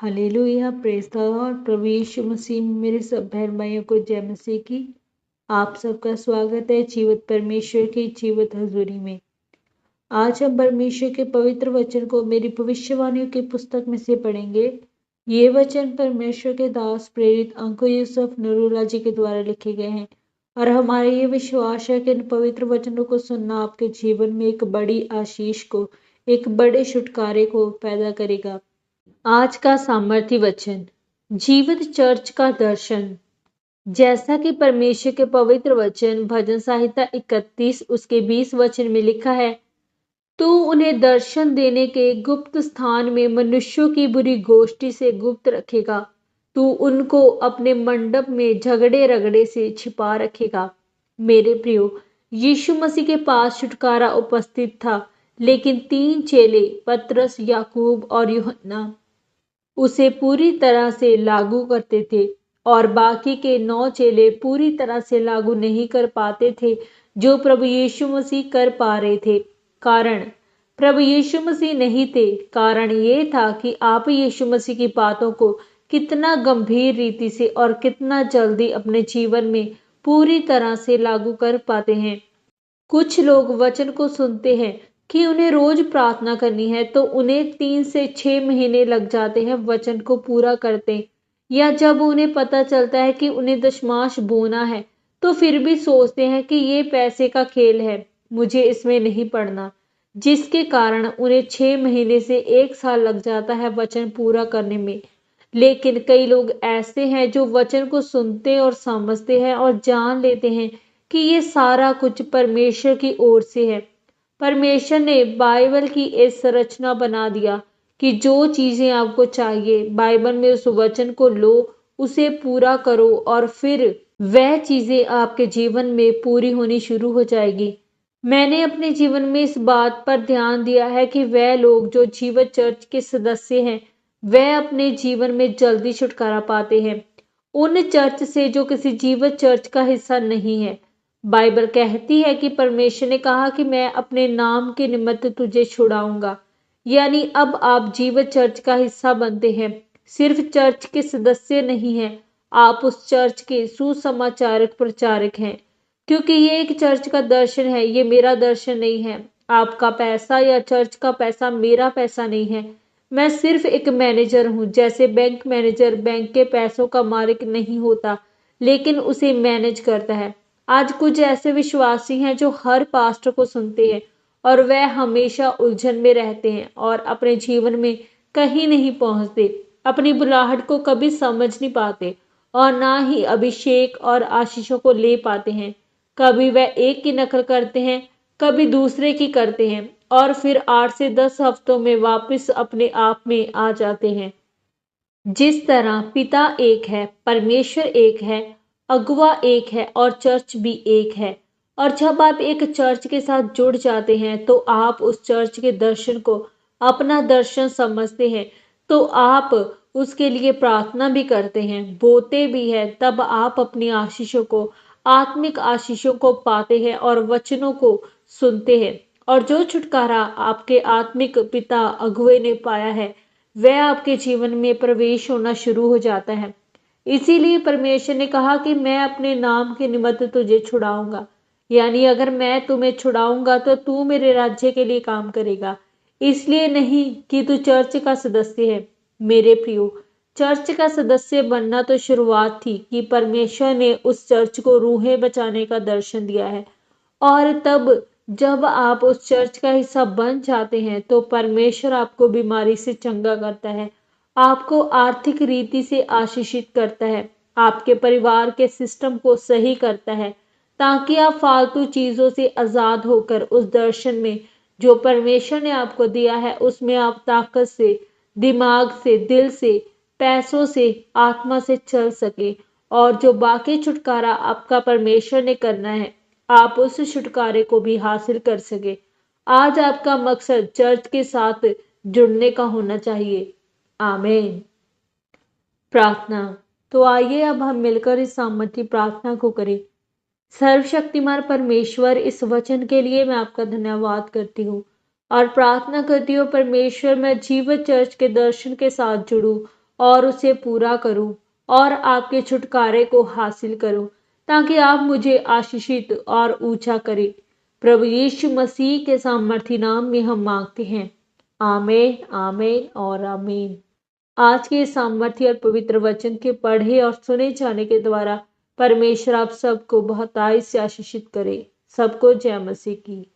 Hallelujah, praise the Lord. प्रभु यीशु मसीह में मेरे सब बहन भाइयों को जय मसीह की। आप सबका स्वागत है जीवित परमेश्वर की जीवित हजूरी में। आज हम परमेश्वर के पवित्र वचन को मेरी भविष्यवाणियों की पुस्तक में से पढ़ेंगे। ये वचन परमेश्वर के दास प्रेरित अंको यूसुफ नरूला जी के द्वारा लिखे गए हैं और हमारा ये विश्वास है कि इन पवित्र वचनों को सुनना आपके जीवन में एक बड़ी आशीष को, एक बड़े छुटकारे को पैदा करेगा। आज का सामर्थ्य वचन, जीवित चर्च का दर्शन। जैसा कि परमेश्वर के पवित्र वचन भजन संहिता 31 उसके 20 वचन में लिखा है, तू उन्हें दर्शन देने के गुप्त स्थान में मनुष्यों की बुरी गोष्ठी से गुप्त रखेगा। तू उनको अपने मंडप में झगड़े रगड़े से छिपा रखेगा। मेरे प्रियो, यीशु मसीह के पास छुटकारा उपस्थित था, लेकिन 3 चेले पतरस, याकूब और यूहन्ना उसे पूरी तरह से लागू करते थे और बाकी के 9 चेले पूरी तरह से लागू नहीं कर पाते थे जो प्रभु यीशु मसीह कर पा रहे थे। कारण प्रभु यीशु मसीह नहीं थे, कारण ये था कि आप यीशु मसीह की बातों को कितना गंभीर रीति से और कितना जल्दी अपने जीवन में पूरी तरह से लागू कर पाते हैं। कुछ लोग वचन को सुनते हैं कि उन्हें रोज प्रार्थना करनी है तो उन्हें 3 से 6 महीने लग जाते हैं वचन को पूरा करते, या जब उन्हें पता चलता है कि उन्हें दशमांश बोना है तो फिर भी सोचते हैं कि ये पैसे का खेल है, मुझे इसमें नहीं पड़ना, जिसके कारण उन्हें 6 महीने से 1 साल लग जाता है वचन पूरा करने में। लेकिन कई लोग ऐसे हैं जो वचन को सुनते और समझते हैं और जान लेते हैं कि ये सारा कुछ परमेश्वर की ओर से है। परमेश्वर ने बाइबल की इस संरचना बना दिया कि जो चीजें आपको चाहिए बाइबल में उस वचन को लो, उसे पूरा करो और फिर वह चीजें आपके जीवन में पूरी होनी शुरू हो जाएगी। मैंने अपने जीवन में इस बात पर ध्यान दिया है कि वह लोग जो जीवित चर्च के सदस्य हैं वह अपने जीवन में जल्दी छुटकारा पाते हैं उन चर्च से जो किसी जीवित चर्च का हिस्सा नहीं है। बाइबल कहती है कि परमेश्वर ने कहा कि मैं अपने नाम के निमित्त तुझे छुड़ाऊंगा, यानी अब आप जीवित चर्च का हिस्सा बनते हैं, सिर्फ चर्च के सदस्य नहीं हैं, आप उस चर्च के सुसमाचारक प्रचारक हैं। क्योंकि ये एक चर्च का दर्शन है, ये मेरा दर्शन नहीं है। आपका पैसा या चर्च का पैसा मेरा पैसा नहीं है। मैं सिर्फ एक मैनेजर हूँ, जैसे बैंक मैनेजर बैंक के पैसों का मालिक नहीं होता लेकिन उसे मैनेज करता है। आज कुछ ऐसे विश्वासी हैं जो हर पास्टर को सुनते हैं और वह हमेशा उलझन में रहते हैं और अपने जीवन में कहीं नहीं पहुंचते, अपनी बुलाहट को कभी समझ नहीं पाते और ना ही अभिषेक और आशीषों को ले पाते हैं। कभी वह एक की नकल करते हैं, कभी दूसरे की करते हैं और फिर 8 से 10 हफ्तों में वापस अपने आप में आ जाते हैं। जिस तरह पिता एक है, परमेश्वर एक है, अगुवा एक है और चर्च भी एक है। और जब आप एक चर्च के साथ जुड़ जाते हैं तो आप उस चर्च के दर्शन को अपना दर्शन समझते हैं, तो आप उसके लिए प्रार्थना भी करते हैं, बोते भी हैं। तब आप अपनी आशीषों को, आत्मिक आशीषों को पाते हैं और वचनों को सुनते हैं। और जो छुटकारा आपके आत्मिक पिता अगुवे ने पाया है वह आपके जीवन में प्रवेश होना शुरू हो जाता है। इसीलिए परमेश्वर ने कहा कि मैं अपने नाम के निमित्त तुझे छुड़ाऊंगा, यानी अगर मैं तुम्हें छुड़ाऊंगा तो तू मेरे राज्य के लिए काम करेगा, इसलिए नहीं कि तू चर्च का सदस्य है। मेरे प्रियो, चर्च का सदस्य बनना तो शुरुआत थी कि परमेश्वर ने उस चर्च को रूहें बचाने का दर्शन दिया है, और तब जब आप उस चर्च का हिस्सा बन जाते हैं तो परमेश्वर आपको बीमारी से चंगा करता है, आपको आर्थिक रीति से आशीषित करता है, आपके परिवार के सिस्टम को सही करता है, ताकि आप फालतू चीजों से आजाद होकर उस दर्शन में जो परमेश्वर ने आपको दिया है उसमें आप ताकत से, दिमाग से, दिल से, पैसों से, आत्मा से चल सके। और जो बाकी छुटकारा आपका परमेश्वर ने करना है आप उस छुटकारे को भी हासिल कर सके। आज आपका मकसद चर्च के साथ जुड़ने का होना चाहिए। आमीन। प्रार्थना। तो आइए अब हम मिलकर इस सामर्थी प्रार्थना को करें। सर्वशक्तिमान परमेश्वर, इस वचन के लिए मैं आपका धन्यवाद करती हूँ और प्रार्थना करती हूँ परमेश्वर मैं जीवित चर्च के दर्शन के साथ जुड़ूं और उसे पूरा करूं और आपके छुटकारे को हासिल करूं, ताकि आप मुझे आशीषित और ऊंचा करें। प्रभु यीशु मसीह के सामर्थी नाम में हम मांगते हैं। आमीन, आमीन और आमीन। आज के सामर्थ्य और पवित्र वचन के पढ़े और सुने जाने के द्वारा परमेश्वर आप सबको बहुतायत से आशीषित करे। सबको जय मसीह की।